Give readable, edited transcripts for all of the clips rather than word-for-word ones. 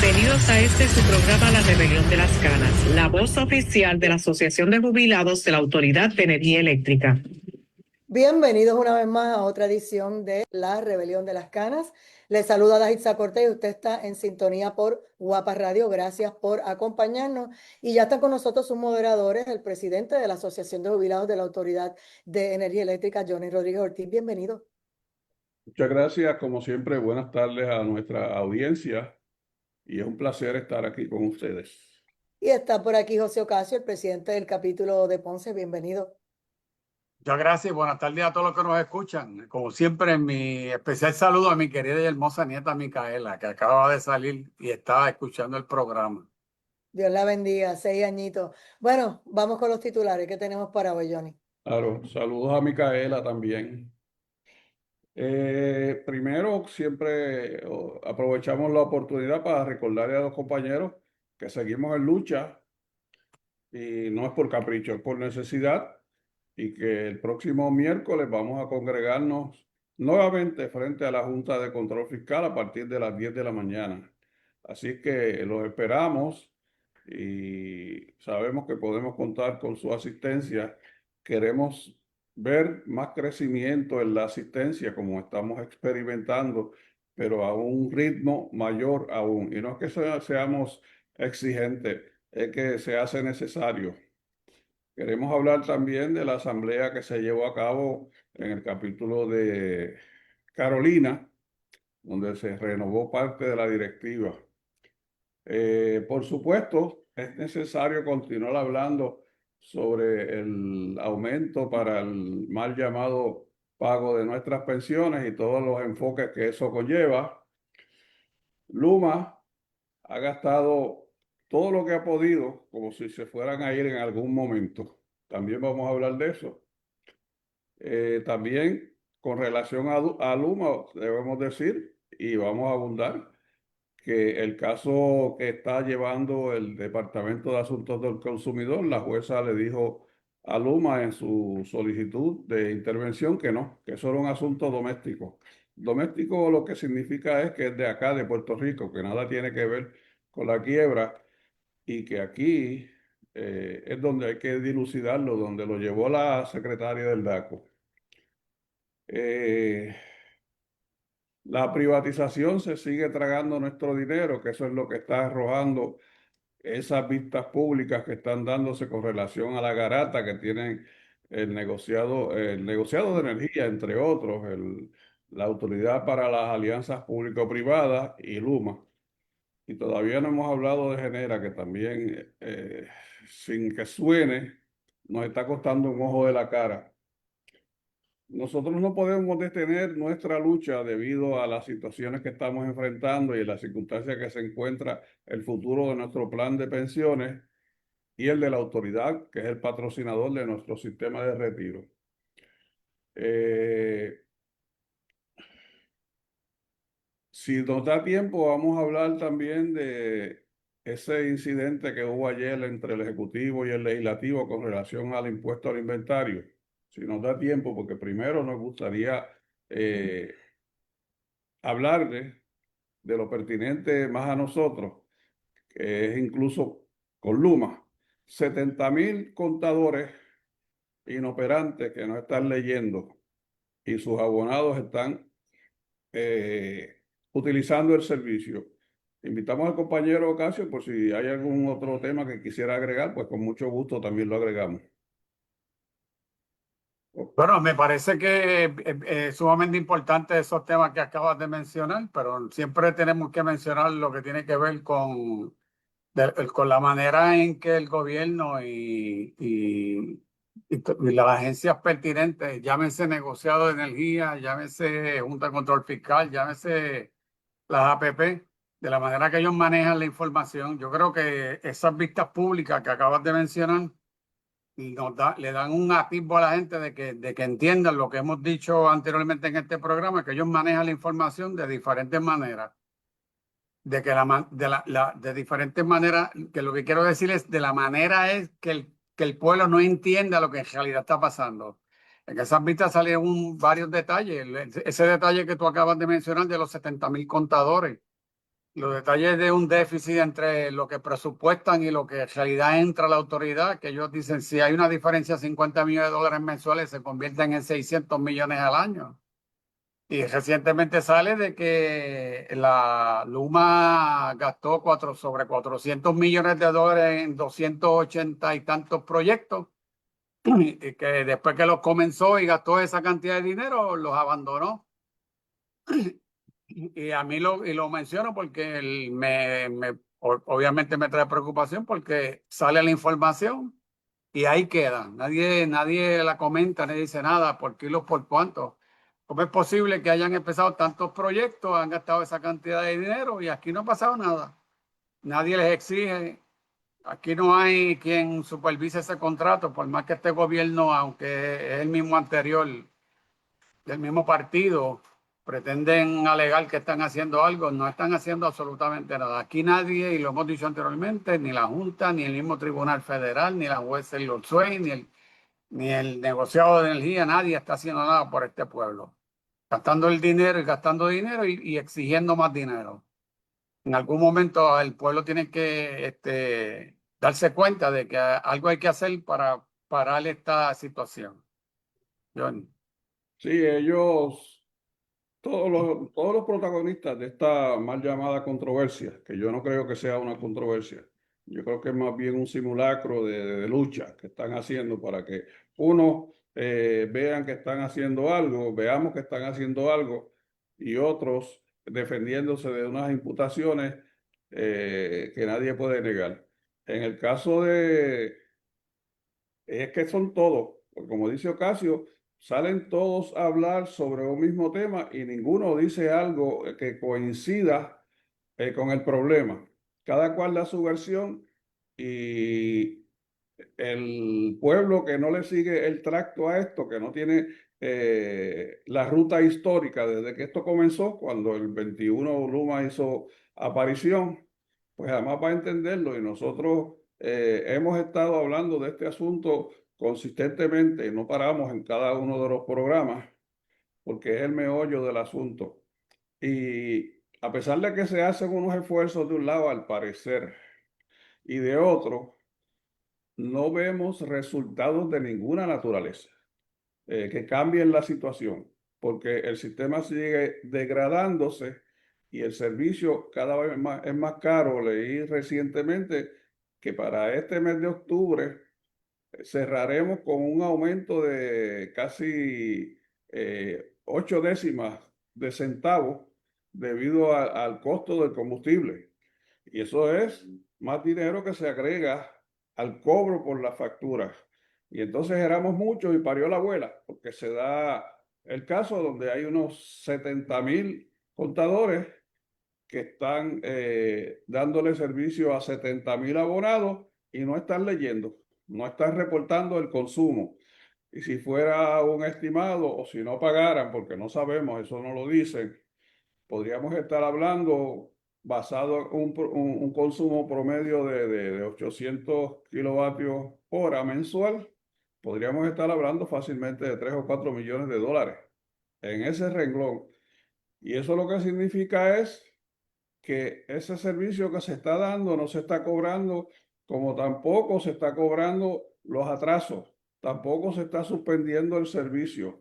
Bienvenidos a este su programa La Rebelión de las Canas, la voz oficial de la Asociación de Jubilados de la Autoridad de Energía Eléctrica. Bienvenidos una vez más a otra edición de La Rebelión de las Canas. Les saluda Daitza Cortés y usted está en sintonía por Guapa Radio. Gracias por acompañarnos. Y ya están con nosotros sus moderadores, el presidente de la Asociación de Jubilados de la Autoridad de Energía Eléctrica, Johnny Rodríguez Ortiz. Bienvenido. Muchas gracias, como siempre, buenas tardes a nuestra audiencia y es un placer estar aquí con ustedes. Y está por aquí José Ocasio, el presidente del capítulo de Ponce. Bienvenido. Muchas gracias y buenas tardes a todos los que nos escuchan. Como siempre, mi especial saludo a mi querida y hermosa nieta Micaela, que acaba de salir y está escuchando el programa. Dios la bendiga, 6 añitos. Bueno, vamos con los titulares que tenemos para hoy, Johnny. Claro, saludos a Micaela también. Primero, siempre aprovechamos la oportunidad para recordarle a los compañeros que seguimos en lucha y no es por capricho, es por necesidad y que el próximo miércoles vamos a congregarnos nuevamente frente a la Junta de Control Fiscal a partir de las 10 de la mañana. Así que los esperamos y sabemos que podemos contar con su asistencia. Queremos ver más crecimiento en la asistencia como estamos experimentando, pero a un ritmo mayor aún. Y no es que seamos exigentes, es que se hace necesario. Queremos hablar también de la asamblea que se llevó a cabo en el capítulo de Carolina, donde se renovó parte de la directiva. Por supuesto, es necesario continuar hablando sobre el aumento para el mal llamado pago de nuestras pensiones y todos los enfoques que eso conlleva. Luma ha gastado todo lo que ha podido, como si se fueran a ir en algún momento. También vamos a hablar de eso. También con relación a Luma, debemos decir, y vamos a abundar, que el caso que está llevando el Departamento de Asuntos del Consumidor, la jueza le dijo a Luma en su solicitud de intervención que no, que eso era un asunto doméstico. Doméstico lo que significa es que es de acá, de Puerto Rico, que nada tiene que ver con la quiebra y que aquí es donde hay que dilucidarlo, donde lo llevó la secretaria del DACO. La privatización se sigue tragando nuestro dinero, que eso es lo que está arrojando esas vistas públicas que están dándose con relación a la garata que tienen el negociado de energía, entre otros, la Autoridad para las Alianzas Público-Privadas y Luma. Y todavía no hemos hablado de Genera, que también, sin que suene, nos está costando un ojo de la cara. Nosotros no podemos detener nuestra lucha debido a las situaciones que estamos enfrentando y las circunstancias que se encuentra el futuro de nuestro plan de pensiones y el de la autoridad, que es el patrocinador de nuestro sistema de retiro. Si nos da tiempo, vamos a hablar también de ese incidente que hubo ayer entre el Ejecutivo y el Legislativo con relación al impuesto al inventario. Si nos da tiempo, porque primero nos gustaría hablarle de lo pertinente más a nosotros, que es incluso con Luma, 70.000 contadores inoperantes que no están leyendo y sus abonados están utilizando el servicio. Invitamos al compañero Ocasio por si hay algún otro tema que quisiera agregar, pues con mucho gusto también lo agregamos. Bueno, me parece que es sumamente importante esos temas que acabas de mencionar, pero siempre tenemos que mencionar lo que tiene que ver con la manera en que el gobierno y las agencias pertinentes, llámese negociado de energía, llámese Junta de Control Fiscal, llámese las APP, de la manera que ellos manejan la información. Yo creo que esas vistas públicas que acabas de mencionar le dan un atisbo a la gente de que entiendan lo que hemos dicho anteriormente en este programa, que ellos manejan la información de diferentes maneras. De diferentes maneras, que lo que quiero decir es, de la manera es que el pueblo no entienda lo que en realidad está pasando. En esas vistas salieron varios detalles. Ese detalle que tú acabas de mencionar de los 70.000 contadores. los detalles de un déficit entre lo que presupuestan y lo que en realidad entra a la autoridad, que ellos dicen si hay una diferencia de 50 millones de dólares mensuales, se convierten en 600 millones al año. Y recientemente sale de que la Luma gastó sobre 400 millones de dólares en 280 y tantos proyectos, y que después que los comenzó y gastó esa cantidad de dinero, los abandonó. Y a mí lo menciono porque obviamente me trae preocupación porque sale la información y ahí queda. Nadie la comenta, nadie dice nada, por kilos, por cuánto. ¿Cómo es posible que hayan empezado tantos proyectos, han gastado esa cantidad de dinero y aquí no ha pasado nada? Nadie les exige. Aquí no hay quien supervise ese contrato, por más que este gobierno, aunque es el mismo anterior, del mismo partido, pretenden alegar que están haciendo algo, no están haciendo absolutamente nada. Aquí nadie, y lo hemos dicho anteriormente, ni la Junta, ni el mismo Tribunal Federal, ni la juez Lorzuey, ni el negociado de energía, nadie está haciendo nada por este pueblo. Gastando el dinero y gastando dinero y exigiendo más dinero. En algún momento el pueblo tiene que darse cuenta de que algo hay que hacer para parar esta situación. John. Sí, todos los protagonistas de esta mal llamada controversia, que yo no creo que sea una controversia, yo creo que es más bien un simulacro de lucha que están haciendo para que unos vean que están haciendo algo, veamos que están haciendo algo, y otros defendiéndose de unas imputaciones que nadie puede negar. En el caso es que son todos, como dice Ocasio, salen todos a hablar sobre un mismo tema y ninguno dice algo que coincida con el problema. Cada cual da su versión y el pueblo que no le sigue el tracto a esto, que no tiene la ruta histórica desde que esto comenzó, cuando el 21 Luma hizo aparición, pues jamás va a entenderlo y nosotros hemos estado hablando de este asunto consistentemente, no paramos en cada uno de los programas, porque es el meollo del asunto. Y a pesar de que se hacen unos esfuerzos de un lado, al parecer, y de otro, no vemos resultados de ninguna naturaleza que cambien la situación, porque el sistema sigue degradándose y el servicio cada vez más, es más caro. Leí recientemente que para este mes de octubre cerraremos con un aumento de casi 8 décimas de centavos debido al costo del combustible. Y eso es más dinero que se agrega al cobro por las facturas. Y entonces éramos muchos y parió la abuela, porque se da el caso donde hay unos 70.000 contadores que están dándole servicio a 70.000 abonados y no están leyendo, no están reportando el consumo. Y si fuera un estimado o si no pagaran, porque no sabemos, eso no lo dicen, podríamos estar hablando basado en un consumo promedio de 800 kilovatios hora mensual, podríamos estar hablando fácilmente de 3 o 4 millones de dólares en ese renglón. Y eso lo que significa es que ese servicio que se está dando no se está cobrando, como tampoco se está cobrando los atrasos, tampoco se está suspendiendo el servicio.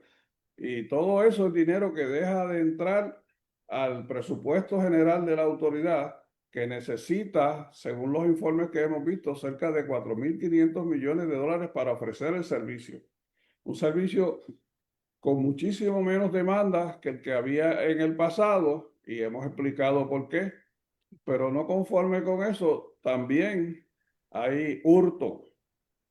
Y todo eso es dinero que deja de entrar al presupuesto general de la autoridad, que necesita, según los informes que hemos visto, cerca de 4.500 millones de dólares para ofrecer el servicio. Un servicio con muchísimo menos demandas que el que había en el pasado, y hemos explicado por qué, pero no conforme con eso, también hay hurto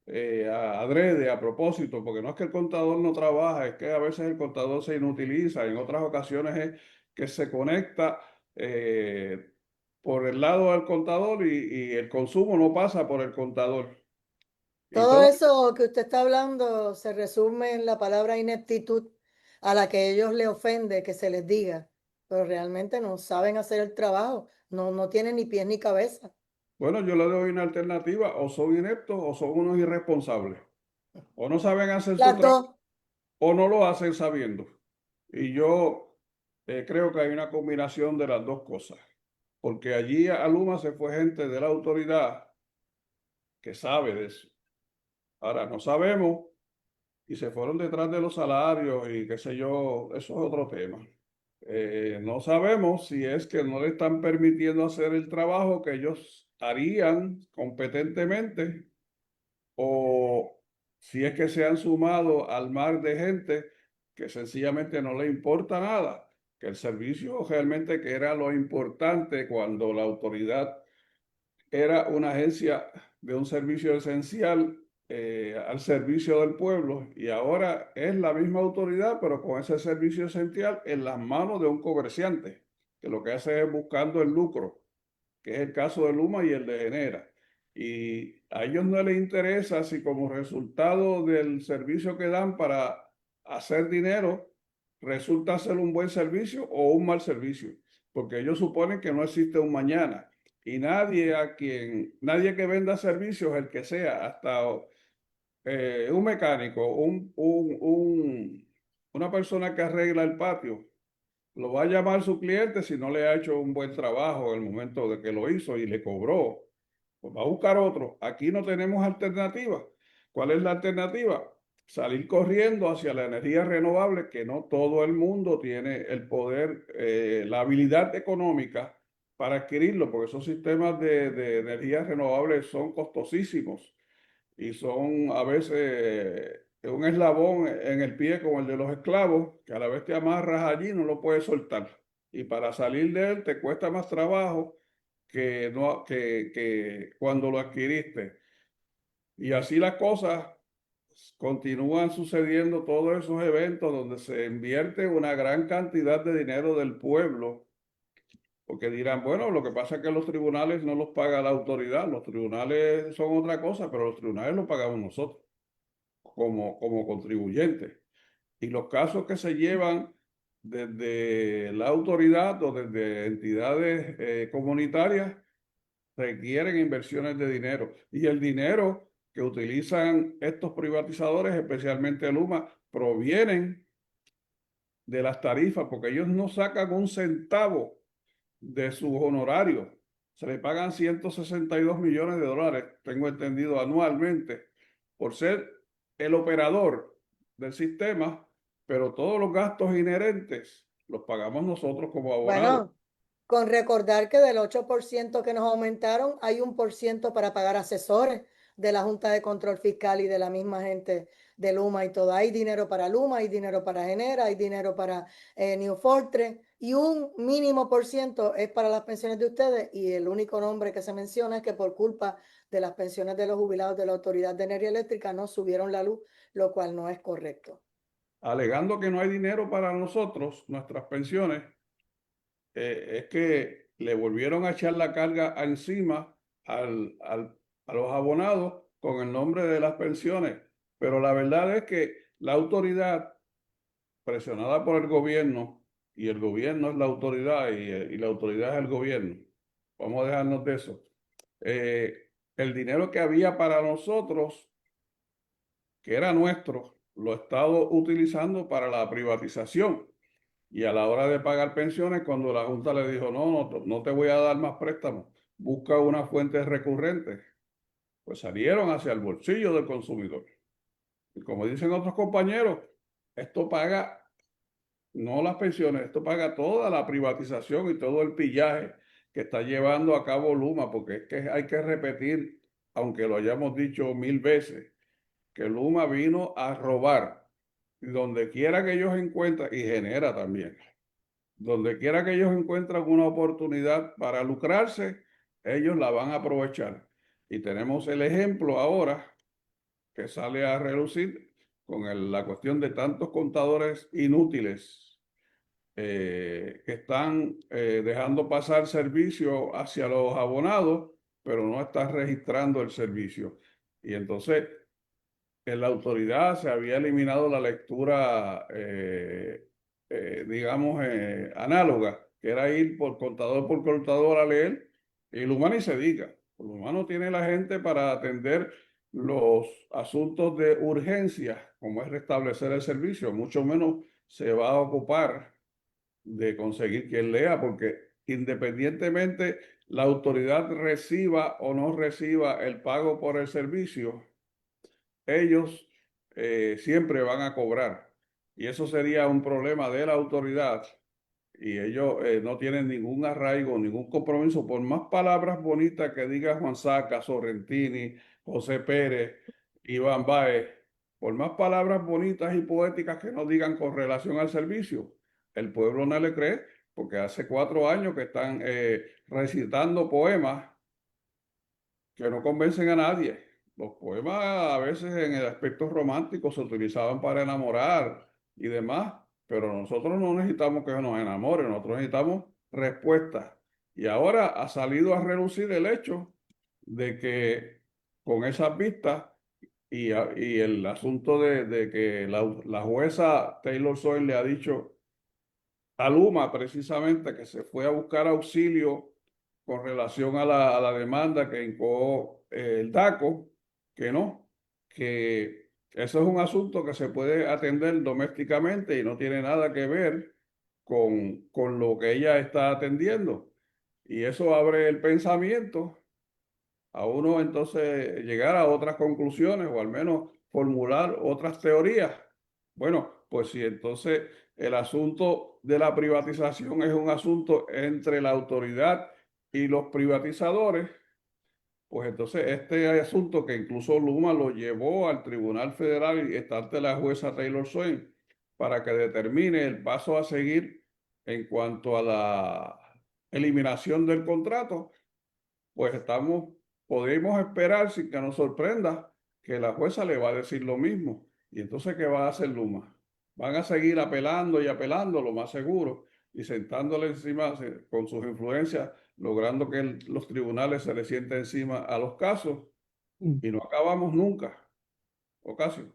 adrede, a propósito, porque no es que el contador no trabaja, es que a veces el contador se inutiliza, en otras ocasiones es que se conecta por el lado del contador y el consumo no pasa por el contador. Y Todo todo, eso que usted está hablando se resume en la palabra ineptitud a la que ellos le ofende que se les diga, pero realmente no saben hacer el trabajo, no tienen ni pies ni cabeza. bueno, yo le doy una alternativa: o son ineptos o son unos irresponsables, o no saben hacer su Las trabajo dos. o no lo hacen sabiendo. Y yo creo que hay una combinación de las dos cosas. porque allí a Luma se fue gente de la autoridad que sabe de eso. Ahora no sabemos y se fueron detrás de los salarios y qué sé yo, eso es otro tema. No sabemos si es que no le están permitiendo hacer el trabajo que ellos harían competentemente o si es que se han sumado al mar de gente que sencillamente no le importa nada, que el servicio realmente que era lo importante cuando la autoridad era una agencia de un servicio esencial al servicio del pueblo y ahora es la misma autoridad, pero con ese servicio esencial en las manos de un comerciante, que lo que hace es buscando el lucro, que es el caso de Luma y el de Genera. Y a ellos no les interesa si como resultado del servicio que dan para hacer dinero resulta ser un buen servicio o un mal servicio, porque ellos suponen que no existe un mañana y nadie que venda servicios, el que sea, hasta un mecánico, una persona que arregla el patio, lo va a llamar su cliente si no le ha hecho un buen trabajo en el momento de que lo hizo y le cobró. Pues va a buscar otro. Aquí no tenemos alternativa. ¿Cuál es la alternativa? Salir corriendo hacia la energía renovable, que no todo el mundo tiene el poder, la habilidad económica para adquirirlo, porque esos sistemas de energía renovable son costosísimos y son a veces un eslabón en el pie como el de los esclavos, que a la vez te amarras allí no lo puedes soltar. Y para salir de él te cuesta más trabajo que cuando lo adquiriste. Y así las cosas continúan sucediendo todos esos eventos donde se invierte una gran cantidad de dinero del pueblo, porque dirán, bueno, lo que pasa es que los tribunales no los paga la autoridad, los tribunales son otra cosa, pero los tribunales los pagamos nosotros como contribuyentes. Y los casos que se llevan desde la autoridad o desde entidades comunitarias requieren inversiones de dinero. Y el dinero que utilizan estos privatizadores, especialmente Luma, provienen de las tarifas, porque ellos no sacan un centavo de sus honorarios. Se le pagan 162 millones de dólares, tengo entendido, anualmente, por ser el operador del sistema, pero todos los gastos inherentes los pagamos nosotros como abonados. Bueno, con recordar que del 8% que nos aumentaron, hay 1% para pagar asesores de la Junta de Control Fiscal y de la misma gente de Luma y todo. Hay dinero para Luma, hay dinero para Genera, hay dinero para New Fortress y un mínimo por ciento es para las pensiones de ustedes y el único nombre que se menciona es que por culpa de las pensiones de los jubilados de la Autoridad de Energía Eléctrica no subieron la luz, lo cual no es correcto. Alegando que no hay dinero para nosotros, nuestras pensiones, es que le volvieron a echar la carga encima a los abonados con el nombre de las pensiones. Pero la verdad es que la autoridad, presionada por el gobierno, y el gobierno es la autoridad y la autoridad es el gobierno, vamos a dejarnos de eso. El dinero que había para nosotros, que era nuestro, lo ha estado utilizando para la privatización. Y a la hora de pagar pensiones, cuando la Junta le dijo, no te voy a dar más préstamos, busca una fuente recurrente, pues salieron hacia el bolsillo del consumidor. Y como dicen otros compañeros, esto paga no las pensiones, esto paga toda la privatización y todo el pillaje que está llevando a cabo Luma, porque es que hay que repetir, aunque lo hayamos dicho 1000 veces, que Luma vino a robar. Y donde quiera que ellos encuentren, y Genera también, donde quiera que ellos encuentran una oportunidad para lucrarse, ellos la van a aprovechar. Y tenemos el ejemplo ahora que sale a relucir con la cuestión de tantos contadores inútiles que están dejando pasar servicio hacia los abonados, pero no están registrando el servicio. Y entonces en la autoridad se había eliminado la lectura, digamos, análoga, que era ir por contador a leer, y el humano ni se diga. El humano tiene la gente para atender los asuntos de urgencia, como es restablecer el servicio, mucho menos se va a ocupar de conseguir quien lea, porque independientemente la autoridad reciba o no reciba el pago por el servicio, ellos siempre van a cobrar. Y eso sería un problema de la autoridad. Y ellos no tienen ningún arraigo, ningún compromiso, por más palabras bonitas que diga Juan Saca, Sorrentini, José Pérez, Iván Báez, por más palabras bonitas y poéticas que nos digan con relación al servicio, el pueblo no le cree, porque hace 4 años que están recitando poemas que no convencen a nadie. Los poemas a veces en el aspecto romántico se utilizaban para enamorar y demás, pero nosotros no necesitamos que nos enamoren, nosotros necesitamos respuestas. Y ahora ha salido a relucir el hecho de que con esas vistas y el asunto de que la jueza Taylor Swain le ha dicho a Luma precisamente que se fue a buscar auxilio con relación a la demanda que incoó el DACO, que no, que eso es un asunto que se puede atender domésticamente y no tiene nada que ver con lo que ella está atendiendo. Y eso abre el pensamiento a uno entonces llegar a otras conclusiones o al menos formular otras teorías. Bueno, pues si entonces el asunto de la privatización es un asunto entre la autoridad y los privatizadores, pues entonces este asunto que incluso Luma lo llevó al Tribunal Federal y está ante la jueza Taylor Swain para que determine el paso a seguir en cuanto a la eliminación del contrato, pues podemos esperar sin que nos sorprenda que la jueza le va a decir lo mismo. Y entonces, ¿qué va a hacer Luma? Van a seguir apelando y apelando, lo más seguro, y sentándole encima con sus influencias, logrando que los tribunales se le sienten encima a los casos y no acabamos nunca. Ocasio.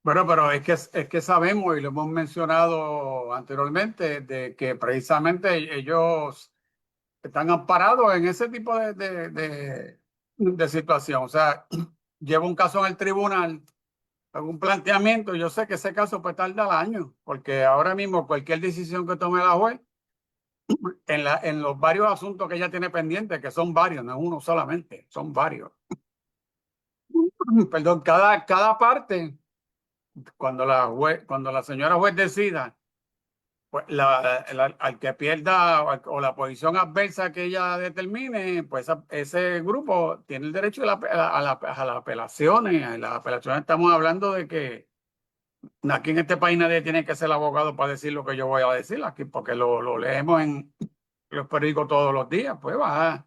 Bueno, pero es que sabemos y lo hemos mencionado anteriormente de que precisamente ellos están amparados en ese tipo de situación. O sea, lleva un caso en el tribunal, algún planteamiento, yo sé que ese caso puede tardar años, porque ahora mismo cualquier decisión que tome la juez, en los varios asuntos que ella tiene pendientes, que son varios, no es uno solamente, son varios. Perdón, cada parte, cuando la señora juez decida, pues al que pierda o la posición adversa que ella determine, pues ese grupo tiene el derecho a las apelaciones. En las apelaciones estamos hablando de que aquí en este país nadie tiene que ser abogado para decir lo que yo voy a decir aquí, porque lo leemos en los periódicos todos los días. Pues va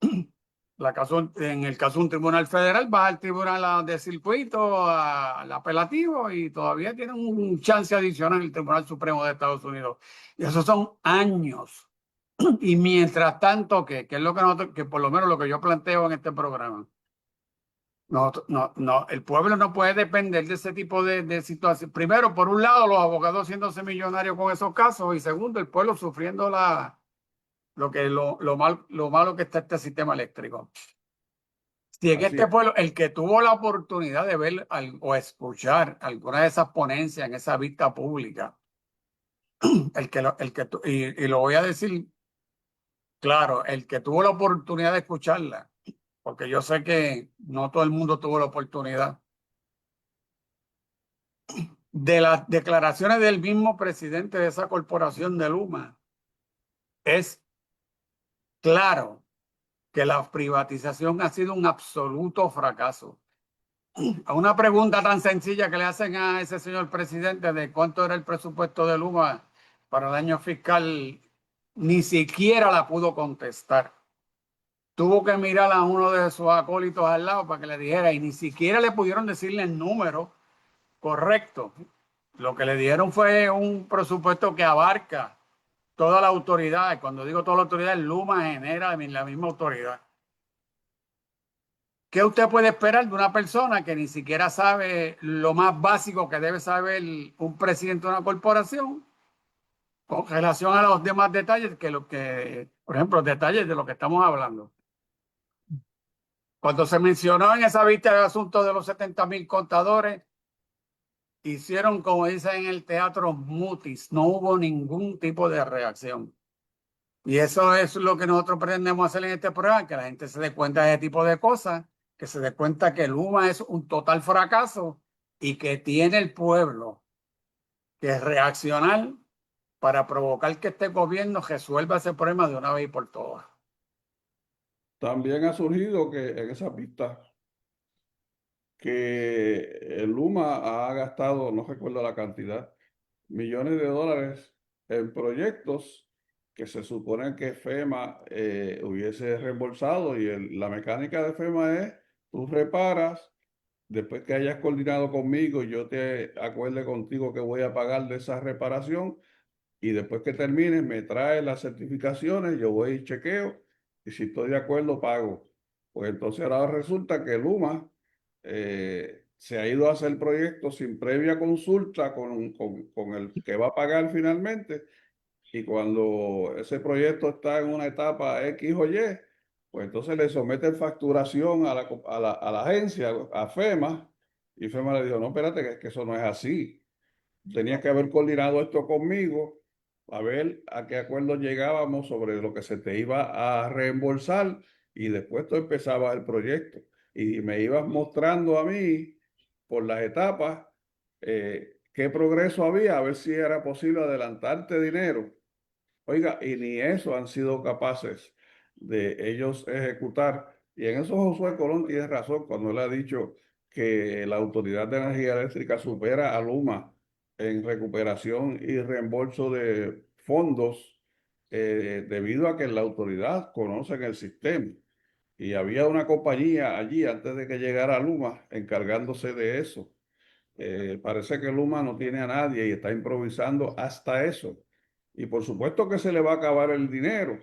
en el caso de un tribunal federal, va al tribunal de circuito, al apelativo, y todavía tiene un chance adicional en el Tribunal Supremo de Estados Unidos. Y esos son años. Y mientras tanto, que es lo que por lo menos lo que yo planteo en este programa. El pueblo no puede depender de ese tipo de situaciones. Primero, por un lado, los abogados haciéndose millonarios con esos casos, y segundo, el pueblo sufriendo lo malo que está este sistema eléctrico. Si en este pueblo, el que tuvo la oportunidad de ver o escuchar alguna de esas ponencias en esa vista pública, y lo voy a decir claro, el que tuvo la oportunidad de escucharla, porque yo sé que no todo el mundo tuvo la oportunidad, de las declaraciones del mismo presidente de esa corporación de Luma, es claro que la privatización ha sido un absoluto fracaso. A una pregunta tan sencilla que le hacen a ese señor presidente de cuánto era el presupuesto de Luma para el año fiscal, ni siquiera la pudo contestar. Tuvo que mirar a uno de sus acólitos al lado para que le dijera, y ni siquiera le pudieron decirle el número correcto. Lo que le dieron fue un presupuesto que abarca toda la autoridad. Cuando digo toda la autoridad, Luma genera la misma autoridad. ¿Qué usted puede esperar de una persona que ni siquiera sabe lo más básico que debe saber un presidente de una corporación con relación a los demás detalles por ejemplo, detalles de lo que estamos hablando? Cuando se mencionó en esa vista el asunto de los 70,000 contadores, hicieron, como dicen en el teatro, mutis. No hubo ningún tipo de reacción. Y eso es lo que nosotros pretendemos hacer en este programa, que la gente se dé cuenta de ese tipo de cosas, que se dé cuenta que Luma es un total fracaso y que tiene el pueblo que reaccionar para provocar que este gobierno resuelva ese problema de una vez y por todas. También ha surgido que en esa pista que el Luma ha gastado, no recuerdo la cantidad, millones de dólares en proyectos que se supone que FEMA hubiese reembolsado y la mecánica de FEMA es, tú reparas, después que hayas coordinado conmigo, yo te acuerde contigo que voy a pagar de esa reparación y después que termines me traes las certificaciones, yo voy y chequeo y si estoy de acuerdo pago. Pues entonces ahora resulta que Luma se ha ido a hacer proyectos sin previa consulta con el que va a pagar finalmente y cuando ese proyecto está en una etapa X o Y, pues entonces le someten facturación a la agencia, a FEMA, y FEMA le dijo, no, espérate, que eso no es así. Tenías que haber coordinado esto conmigo, a ver a qué acuerdo llegábamos sobre lo que se te iba a reembolsar y después tú empezabas el proyecto y me ibas mostrando a mí por las etapas qué progreso había, a ver si era posible adelantarte dinero. Oiga, y ni eso han sido capaces de ellos ejecutar. Y en eso Josué Colón tiene razón cuando él ha dicho que la Autoridad de Energía Eléctrica supera a Luma en recuperación y reembolso de fondos debido a que la autoridad conoce el sistema. Y había una compañía allí antes de que llegara Luma encargándose de eso. Parece que Luma no tiene a nadie y está improvisando hasta eso. Y por supuesto que se le va a acabar el dinero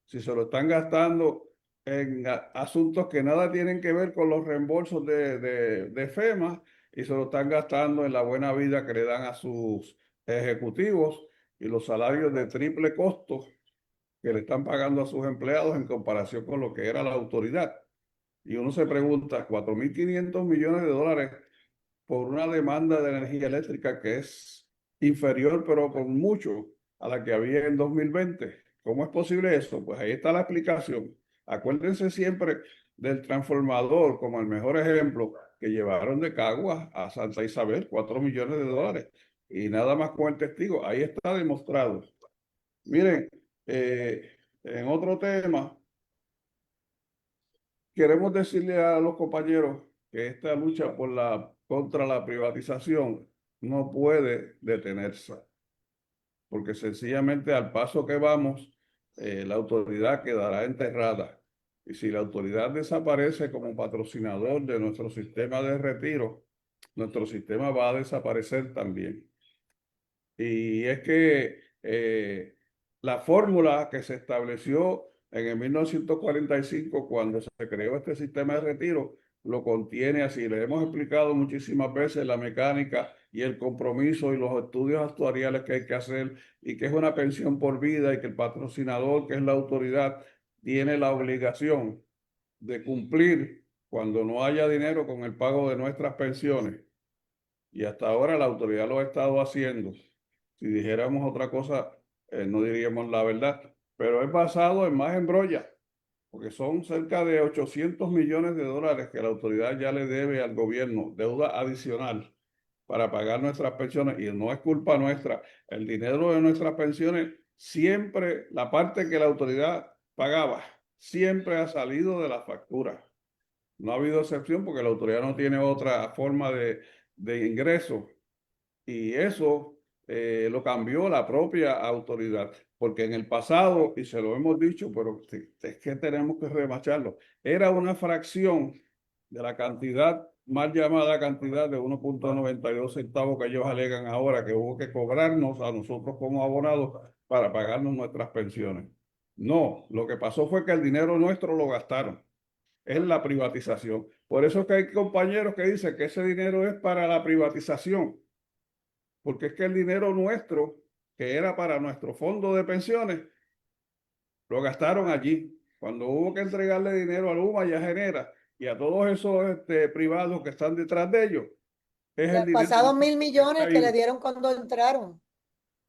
si se lo están gastando en asuntos que nada tienen que ver con los reembolsos de FEMA y se lo están gastando en la buena vida que le dan a sus ejecutivos y los salarios de triple costo que le están pagando a sus empleados en comparación con lo que era la autoridad. Y uno se pregunta, 4.500 millones de dólares por una demanda de energía eléctrica que es inferior, pero con mucho a la que había en 2020. ¿Cómo es posible eso? Pues ahí está la explicación. Acuérdense siempre del transformador como el mejor ejemplo que llevaron de Caguas a Santa Isabel, 4 millones de dólares. Y nada más con el testigo. Ahí está demostrado. Miren, en otro tema, queremos decirle a los compañeros que esta lucha contra la privatización no puede detenerse, porque sencillamente al paso que vamos, la autoridad quedará enterrada. Y si la autoridad desaparece como patrocinador de nuestro sistema de retiro, nuestro sistema va a desaparecer también. Y es que la fórmula que se estableció en el 1945, cuando se creó este sistema de retiro, lo contiene así. Le hemos explicado muchísimas veces la mecánica y el compromiso y los estudios actuariales que hay que hacer y que es una pensión por vida y que el patrocinador, que es la autoridad, tiene la obligación de cumplir cuando no haya dinero con el pago de nuestras pensiones. Y hasta ahora la autoridad lo ha estado haciendo. Si dijéramos otra cosa, no diríamos la verdad. Pero es basado en más embrolla, porque son cerca de 800 millones de dólares que la autoridad ya le debe al gobierno, deuda adicional para pagar nuestras pensiones. Y no es culpa nuestra. El dinero de nuestras pensiones, siempre, la parte que la autoridad pagaba, siempre ha salido de la factura. No ha habido excepción porque la autoridad no tiene otra forma de ingreso y eso lo cambió la propia autoridad, porque en el pasado, y se lo hemos dicho, pero es que tenemos que remacharlo, era una fracción de la cantidad, mal llamada cantidad de 1.92 centavos que ellos alegan ahora que hubo que cobrarnos a nosotros como abonados para pagarnos nuestras pensiones. No, lo que pasó fue que el dinero nuestro lo gastaron en la privatización. Por eso es que hay compañeros que dicen que ese dinero es para la privatización, porque es que el dinero nuestro, que era para nuestro fondo de pensiones, lo gastaron allí. Cuando hubo que entregarle dinero a Luma y a Genera y a todos esos privados que están detrás de ellos, es el Los dinero pasados que 1.000 millones está que le ahí dieron cuando entraron, los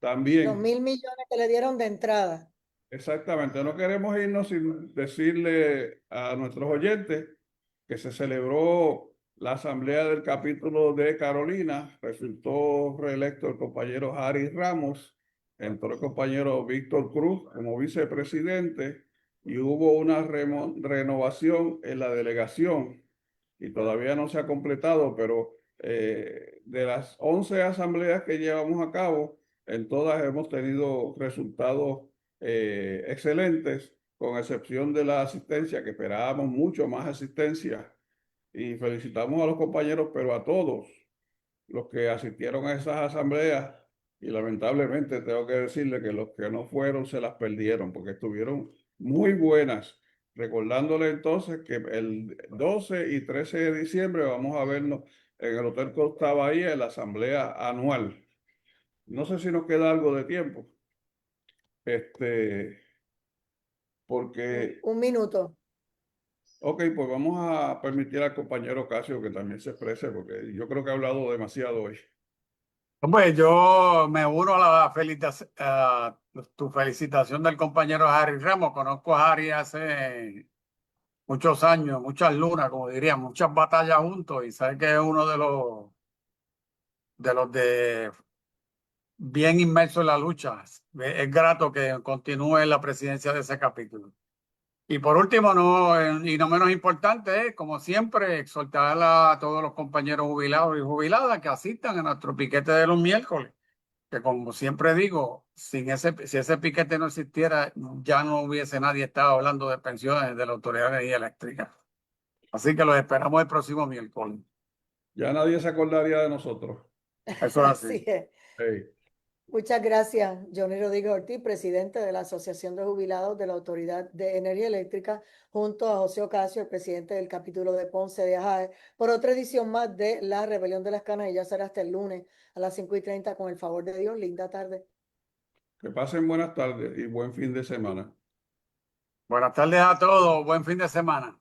también. 1.000 millones que le dieron de entrada. Exactamente, no queremos irnos sin decirle a nuestros oyentes que se celebró la asamblea del capítulo de Carolina, resultó reelecto el compañero Harry Ramos, entró el compañero Víctor Cruz como vicepresidente y hubo una renovación en la delegación y todavía no se ha completado, pero de las 11 asambleas que llevamos a cabo, en todas hemos tenido resultados excelentes, con excepción de la asistencia, que esperábamos mucho más asistencia. Y felicitamos a los compañeros, pero a todos los que asistieron a esas asambleas. Y lamentablemente tengo que decirle que los que no fueron se las perdieron, porque estuvieron muy buenas. Recordándole entonces que el 12 y 13 de diciembre vamos a vernos en el Hotel Costa Bahía en la asamblea anual. No sé si nos queda algo de tiempo. Este, porque, Un minuto. ok, pues vamos a permitir al compañero Casio que también se exprese, porque yo creo que ha hablado demasiado hoy. Pues yo me uno a a tu felicitación del compañero Harry Ramos. Conozco a Harry hace muchos años, muchas lunas, como diría, muchas batallas juntos y sé que es uno de bien inmerso en la lucha. Es grato que continúe en la presidencia de ese capítulo. Y por último, y no menos importante, como siempre, exhortar a todos los compañeros jubilados y jubiladas que asistan a nuestro piquete de los miércoles, que como siempre digo, si ese piquete no existiera, ya no hubiese nadie estado hablando de pensiones de la Autoridad de Energía Eléctrica. Así que los esperamos el próximo miércoles. Ya nadie se acordaría de nosotros. Eso es así. Así es. Hey, Muchas gracias, Johnny Rodríguez Ortiz, presidente de la Asociación de Jubilados de la Autoridad de Energía Eléctrica, junto a José Ocasio, el presidente del capítulo de Ponce de Ajae, por otra edición más de La Rebelión de las Canas, y ya será hasta el lunes a las 5:30, con el favor de Dios. Linda tarde. que pasen buenas tardes y buen fin de semana. Buenas tardes a todos. Buen fin de semana.